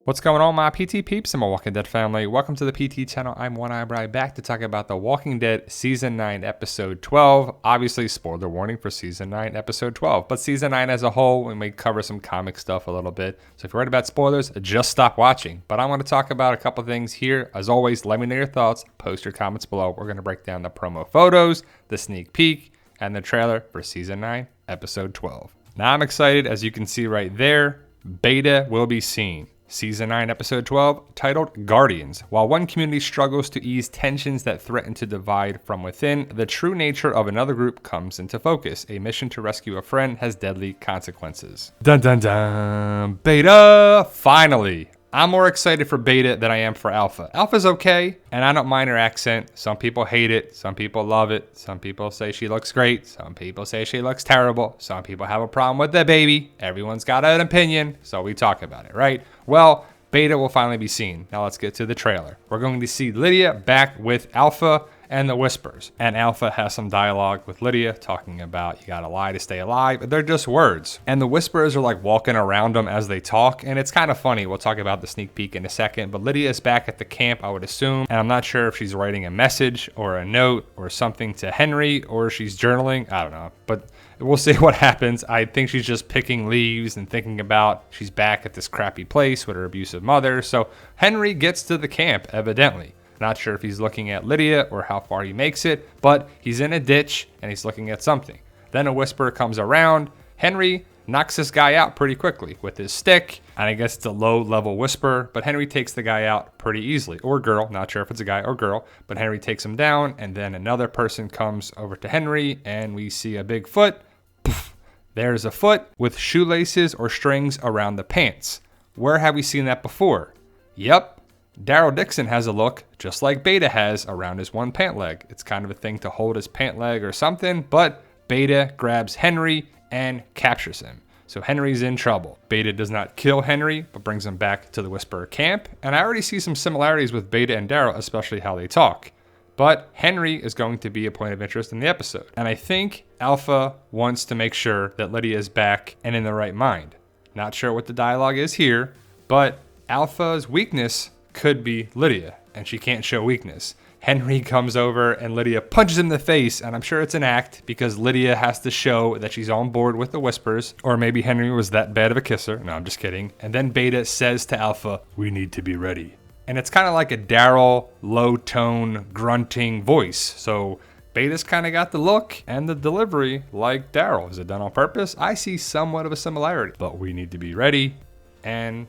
What's going on, my PT peeps and my Walking Dead family? Welcome to the PT channel. I'm One Eyebrow back to talk about The Walking Dead Season 9, Episode 12. Obviously, spoiler warning for Season 9, Episode 12. But Season 9 as a whole, we may cover some comic stuff a little bit. So if you're worried about spoilers, just stop watching. But I want to talk about a couple things here. As always, let me know your thoughts. Post your comments below. We're going to break down the promo photos, the sneak peek, and the trailer for Season 9, Episode 12. Now I'm excited. As you can see right there, Beta will be seen. Season 9, Episode 12, titled Guardians. While one community struggles to ease tensions that threaten to divide from within, the true nature of another group comes into focus. A mission to rescue a friend has deadly consequences. Dun dun dun! Beta! Finally! I'm more excited for Beta than I am for Alpha. Alpha's okay, and I don't mind her accent. Some people hate it, some people love it, some people say she looks great, some people say she looks terrible, some people have a problem with the baby. Everyone's got an opinion, so we talk about it, right? Well, Beta will finally be seen. Now let's get to the trailer. We're going to see Lydia back with Alpha and the Whispers. And Alpha has some dialogue with Lydia talking about you gotta lie to stay alive. They're just words. And the Whispers are like walking around them as they talk. And it's kind of funny. We'll talk about the sneak peek in a second. But Lydia is back at the camp, I would assume. And I'm not sure if she's writing a message or a note or something to Henry or she's journaling. I don't know. But we'll see what happens. I think she's just picking leaves and thinking about she's back at this crappy place with her abusive mother. So Henry gets to the camp, evidently. Not sure if he's looking at Lydia or how far he makes it, but he's in a ditch and he's looking at something. Then a Whisperer comes around. Henry knocks this guy out pretty quickly with his stick, and I guess it's a low-level Whisperer, but Henry takes the guy out pretty easily. Or girl, not sure if it's a guy or girl, but Henry takes him down, and then another person comes over to Henry, and we see a big foot. Poof, there's a foot with shoelaces or strings around the pants. Where have we seen that before? Yep. Daryl Dixon has a look just like Beta has around his one pant leg. It's kind of a thing to hold his pant leg or something, but Beta grabs Henry and captures him. So Henry's in trouble. Beta does not kill Henry, but brings him back to the Whisperer camp. And I already see some similarities with Beta and Daryl, especially how they talk. But Henry is going to be a point of interest in the episode. And I think Alpha wants to make sure that Lydia is back and in the right mind. Not sure what the dialogue is here, but Alpha's weakness could be Lydia, and she can't show weakness. Henry comes over and Lydia punches him in the face, and I'm sure it's an act because Lydia has to show that she's on board with the Whispers, or maybe Henry was that bad of a kisser. No, I'm just kidding. And then Beta says to Alpha, "We need to be ready." And it's kind of like a Daryl low-tone grunting voice. So Beta's kind of got the look and the delivery like Daryl. Is it done on purpose? I see somewhat of a similarity, but we need to be ready. And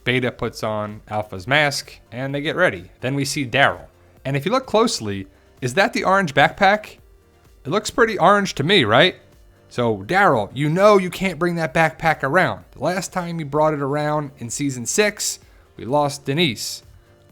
Beta puts on Alpha's mask and they get ready. Then we see Daryl. And if you look closely, is that the orange backpack? It looks pretty orange to me, right? So Daryl, you know you can't bring that backpack around. The last time you brought it around in season 6, we lost Denise.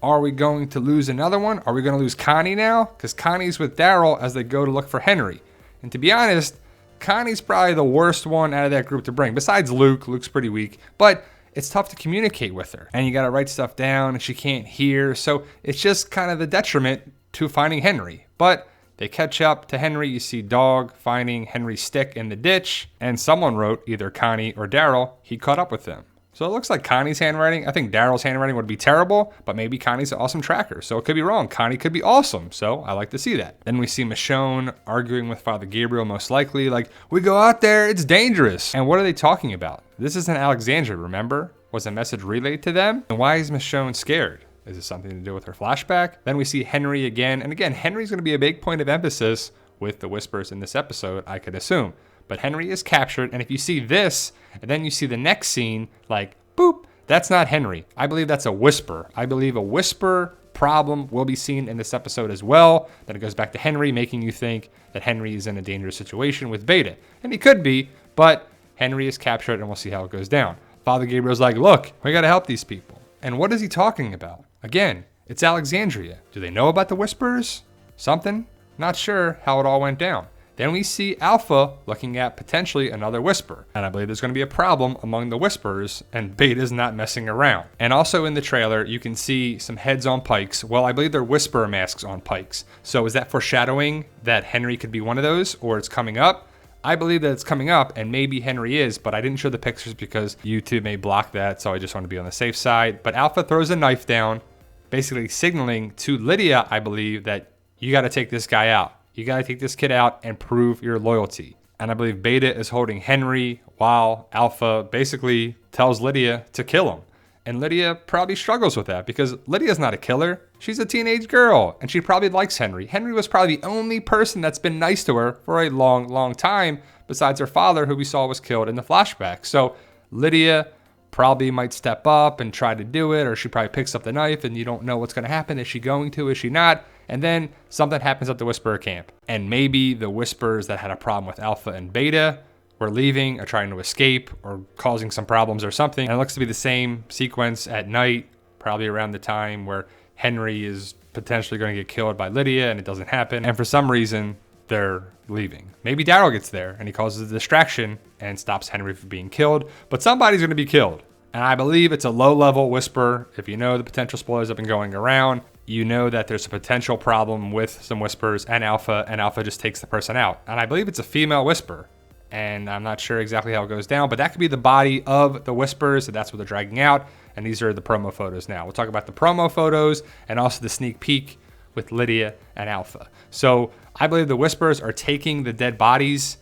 Are we going to lose another one? Are we going to lose Connie now? Because Connie's with Daryl as they go to look for Henry. And to be honest, Connie's probably the worst one out of that group to bring. Besides Luke. Luke's pretty weak. But it's tough to communicate with her, and you got to write stuff down and she can't hear. So it's just kind of a detriment to finding Henry. But they catch up to Henry. You see Dog finding Henry's stick in the ditch, and someone wrote, either Connie or Daryl, he caught up with them. So it looks like Connie's handwriting. I think Daryl's handwriting would be terrible, but maybe Connie's an awesome tracker. So it could be wrong. Connie could be awesome. So I like to see that. Then we see Michonne arguing with Father Gabriel, most likely. Like, we go out there, it's dangerous. And what are they talking about? This is in Alexandria, remember? Was a message relayed to them? And why is Michonne scared? Is it something to do with her flashback? Then we see Henry again. And again, Henry's going to be a big point of emphasis with the Whispers in this episode, I could assume. But Henry is captured, and if you see this, and then you see the next scene, like, boop, that's not Henry. I believe that's a Whisper. I believe a Whisper problem will be seen in this episode as well. Then it goes back to Henry, making you think that Henry is in a dangerous situation with Beta. And he could be, but Henry is captured, and we'll see how it goes down. Father Gabriel's like, look, we got to help these people. And what is he talking about? Again, it's Alexandria. Do they know about the Whispers? Something? Not sure how it all went down. Then we see Alpha looking at potentially another Whisper. And I believe there's going to be a problem among the Whispers, and Beta's not messing around. And also in the trailer, you can see some heads on pikes. Well, I believe they're Whisperer masks on pikes. So is that foreshadowing that Henry could be one of those, or it's coming up? I believe that it's coming up, and maybe Henry is, but I didn't show the pictures because YouTube may block that, so I just want to be on the safe side. But Alpha throws a knife down, basically signaling to Lydia, I believe, that you got to take this guy out. You got to take this kid out and prove your loyalty. And I believe Beta is holding Henry while Alpha basically tells Lydia to kill him. And Lydia probably struggles with that because Lydia's not a killer. She's a teenage girl and she probably likes Henry. Henry was probably the only person that's been nice to her for a long, long time besides her father, who we saw was killed in the flashback. So Lydia probably might step up and try to do it, or she probably picks up the knife and you don't know what's going to happen. Is she going to? Is she not? And then something happens at the Whisperer camp. And maybe the Whisperers that had a problem with Alpha and Beta were leaving or trying to escape or causing some problems or something. And it looks to be the same sequence at night, probably around the time where Henry is potentially going to get killed by Lydia and it doesn't happen. And for some reason, they're leaving. Maybe Daryl gets there and he causes a distraction and stops Henry from being killed, but somebody's going to be killed. And I believe it's a low-level Whisperer. If you know the potential spoilers have been going around, you know that there's a potential problem with some Whisperers and Alpha just takes the person out. And I believe it's a female Whisperer. And I'm not sure exactly how it goes down, but that could be the body of the Whisperers, so that's what they're dragging out. And these are the promo photos now. We'll talk about the promo photos and also the sneak peek with Lydia and Alpha. So I believe the Whisperers are taking the dead bodies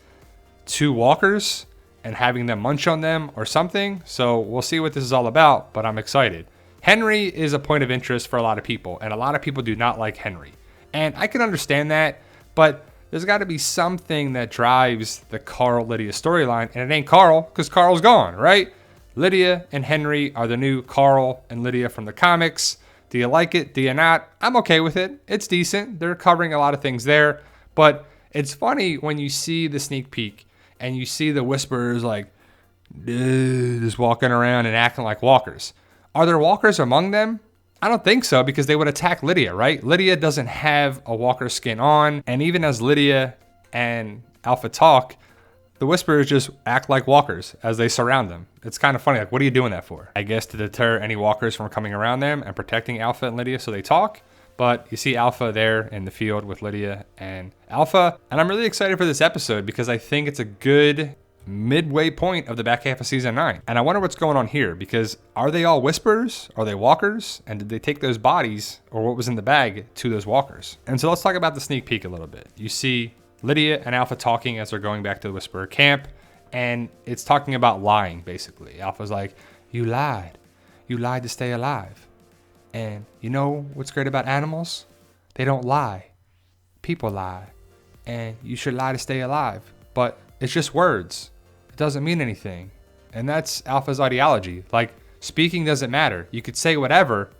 to walkers and having them munch on them or something. So we'll see what this is all about, but I'm excited. Henry is a point of interest for a lot of people, and a lot of people do not like Henry. And I can understand that, but there's got to be something that drives the Carl-Lydia storyline, and it ain't Carl, because Carl's gone, right? Lydia and Henry are the new Carl and Lydia from the comics. Do you like it? Do you not? I'm okay with it. It's decent. They're covering a lot of things there, but it's funny when you see the sneak peek and you see the Whisperers like just walking around and acting like walkers. Are there walkers among them? I don't think so, because they would attack Lydia, right? Lydia doesn't have a walker skin on, and even as Lydia and Alpha talk, the Whisperers just act like walkers as they surround them. It's kind of funny, like, what are you doing that for? I guess to deter any walkers from coming around them and protecting Alpha and Lydia so they talk. But you see Alpha there in the field with Lydia and Alpha, and I'm really excited for this episode because I think it's a good midway point of the back half of season 9. And I wonder what's going on here, because are they all Whisperers? Are they walkers? And did they take those bodies or what was in the bag to those walkers? And so let's talk about the sneak peek a little bit. You see Lydia and Alpha talking as they're going back to the Whisperer camp, and it's talking about lying, basically. Alpha's like, you lied. You lied to stay alive. And you know what's great about animals? They don't lie. People lie. And you should lie to stay alive. But it's just words. Doesn't mean anything. And that's Alpha's ideology. Like, speaking doesn't matter. You could say whatever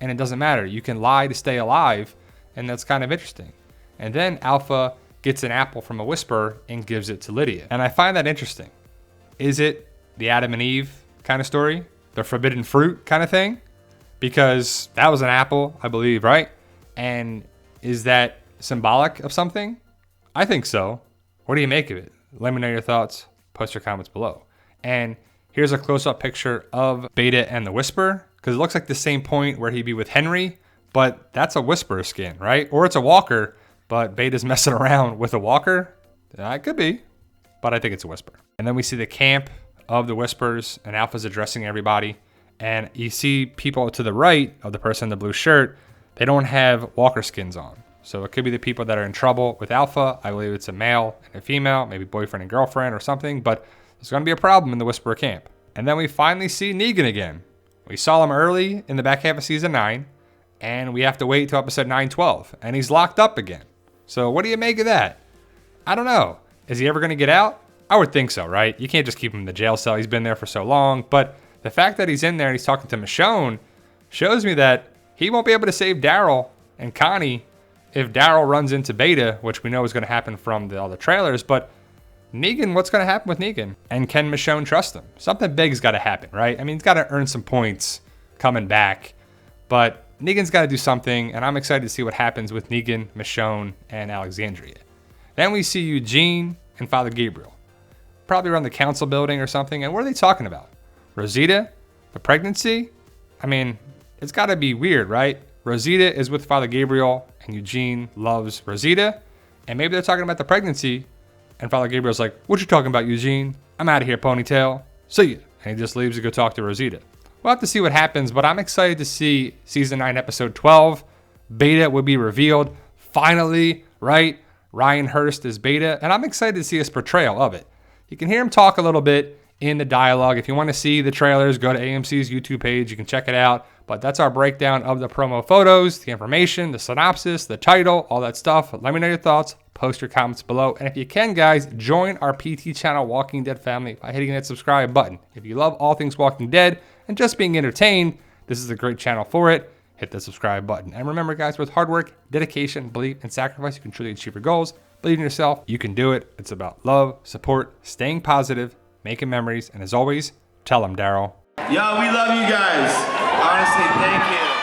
and it doesn't matter. You can lie to stay alive, and that's kind of interesting. And then Alpha gets an apple from a Whisperer and gives it to Lydia. And I find that interesting. Is it the Adam and Eve kind of story? The forbidden fruit kind of thing? Because that was an apple, I believe, right? And is that symbolic of something? I think so. What do you make of it? Let me know your thoughts. Post your comments below. And here's a close-up picture of Beta and the Whisperer, because it looks like the same point where he'd be with Henry, but that's a Whisperer skin, right? Or it's a walker, but Beta's messing around with a walker. It could be, but I think it's a Whisperer. And then we see the camp of the Whisperers, and Alpha's addressing everybody. And you see people to the right of the person in the blue shirt, they don't have walker skins on. So it could be the people that are in trouble with Alpha. I believe it's a male and a female, maybe boyfriend and girlfriend or something, but there's going to be a problem in the Whisperer camp. And then we finally see Negan again. We saw him early in the back half of season 9, and we have to wait till episode 9/12, and he's locked up again. So what do you make of that? I don't know. Is he ever going to get out? I would think so, right? You can't just keep him in the jail cell. He's been there for so long, but the fact that he's in there and he's talking to Michonne shows me that he won't be able to save Daryl and Connie if Daryl runs into Beta, which we know is going to happen from all the trailers. But Negan, what's going to happen with Negan? And can Michonne trust him? Something big's got to happen, right? I mean, he's got to earn some points coming back. But Negan's got to do something, and I'm excited to see what happens with Negan, Michonne, and Alexandria. Then we see Eugene and Father Gabriel, probably around the council building or something. And what are they talking about? Rosita? The pregnancy? I mean, it's got to be weird, right? Rosita is with Father Gabriel, and Eugene loves Rosita. And maybe they're talking about the pregnancy, And Father Gabriel's like, what you talking about, Eugene? I'm out of here, ponytail. See ya. And he just leaves to go talk to Rosita. We'll have to see what happens, but I'm excited to see season 9, episode 12. Beta will be revealed. Finally, right? Ryan Hurst is Beta, and I'm excited to see his portrayal of it. You can hear him talk a little bit in the dialogue. If you want to see the trailers, go to AMC's YouTube page. You can check it out. But that's our breakdown of the promo photos, the information, the synopsis, the title, all that stuff. Let me know your thoughts. Post your comments below. And if you can, guys, join our PT channel Walking Dead family by hitting that subscribe button. If you love all things Walking Dead and just being entertained, this is a great channel for it. Hit the subscribe button. And remember, guys, with hard work, dedication, belief, and sacrifice, you can truly achieve your goals. Believe in yourself. You can do it. It's about love, support, staying positive, making memories, and as always, tell them, Daryl. Yo, we love you guys. Honestly, thank you.